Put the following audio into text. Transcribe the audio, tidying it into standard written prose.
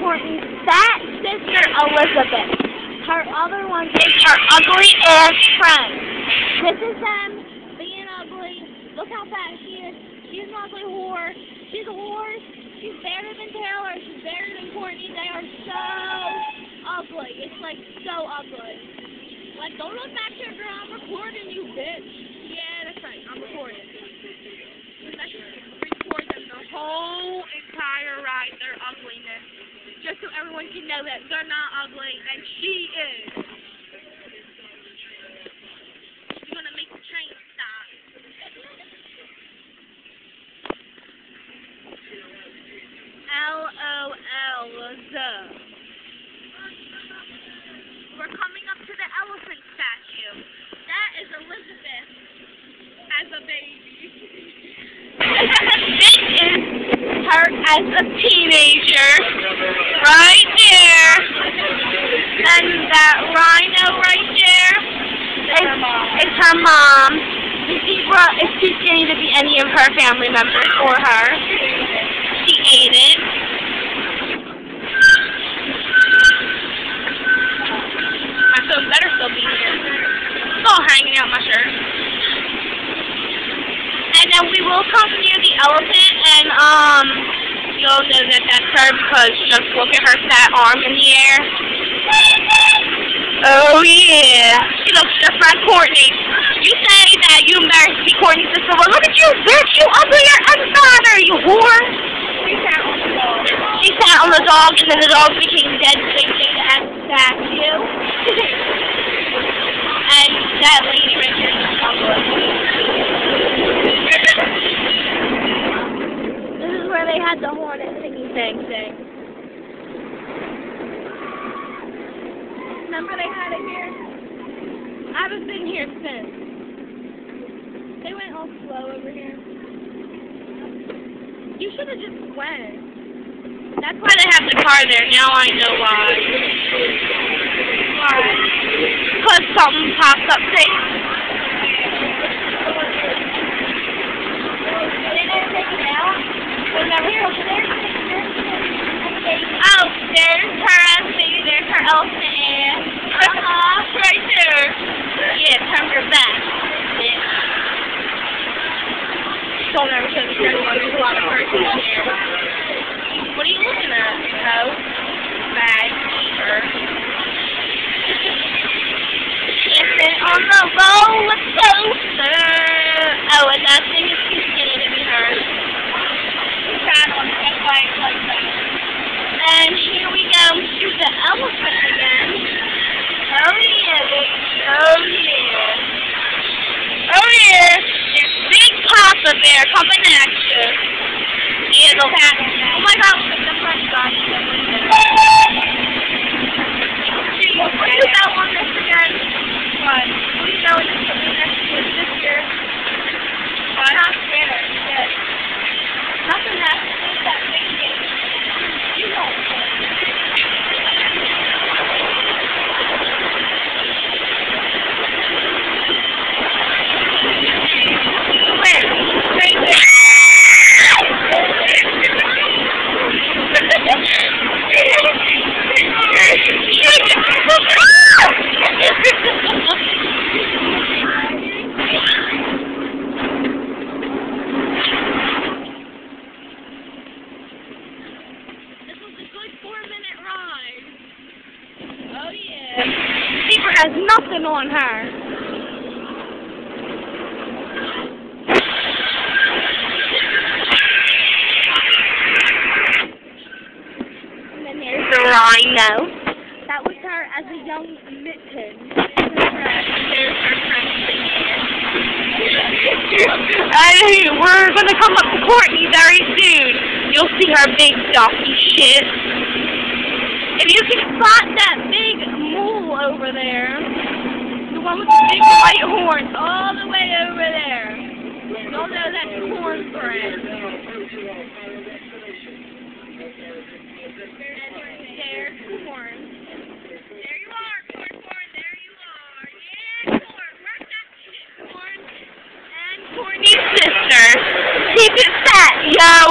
Courtney's fat sister, Elizabeth. Her other one is her ugly-ass friend. This is them being ugly. Look how fat she is. She's an ugly whore. She's a whore. She's better than Taylor. She's better than Courtney. They are so ugly. It's like so ugly. Like, don't look back here, girl. I'm recording you, bitch. Yeah, that's right. I'm recording. Let's record them the whole entire ride, their ugliness. Just so everyone can know that they're not ugly, and she is. She's gonna make the train stop. LOL. We're coming up to the elephant statue. That is Elizabeth as a baby. This is her as a teenager. Right there. And that rhino right there is her mom. The zebra is too skinny to be any of her family members or her. She ate it. My phone better still be here. It's all hanging out my shirt. And then we will come near the elephant, and you'll know that that's her because just look at her fat arm in the air. Oh yeah, she looks just like Courtney. You say that you embarrassed to be Courtney's sister, well look at you, bitch, you uglier and fatter, you whore. She sat on the dog, and then the dog became dead, so they made it as a statue. And that lady right here is ugly. This is where they had the hornet thingy thing. Remember they had it here? I haven't been here since. They went all slow over here. You should have just went. That's why they have the car there. Now I know why. Why? Because something popped up there. Oh, there's her ass baby, there's her elephant ass. Right there. Yeah, turn her back. Yeah. Don't ever show the dirty one, there's a lot of person in here. What are you looking at, Ho? Bag, eater. Listen on the roller coaster. Oh, and that thing is too skinny to be heard. Fat on his legs like that. And here we go to the elephant again. Oh yeah, baby. Oh yeah. Oh yeah. There's Big Papa Bear coming at you. Yeah, the cat. Oh my God, look at the front guy. What do you know on this again? What? What do you know in this next to this year? What? Not scared. Yes. Nothing has to do with that big thing. You know. Where? Right there. This was a good 4-minute ride. Oh yeah. Zebra has nothing on her. Rhino. That was her as a young mitten. There's her friend. We're going to come up to Courtney very soon. You'll see her big donkey shit. If you can spot that big mole over there, the one with the big white horns all the way over there, you'll know that's cornbread. There's corn. There you are, corn, there you are. Yeah, corn, work that shit, corn. And Courtney's sister. Keep it fat, yo.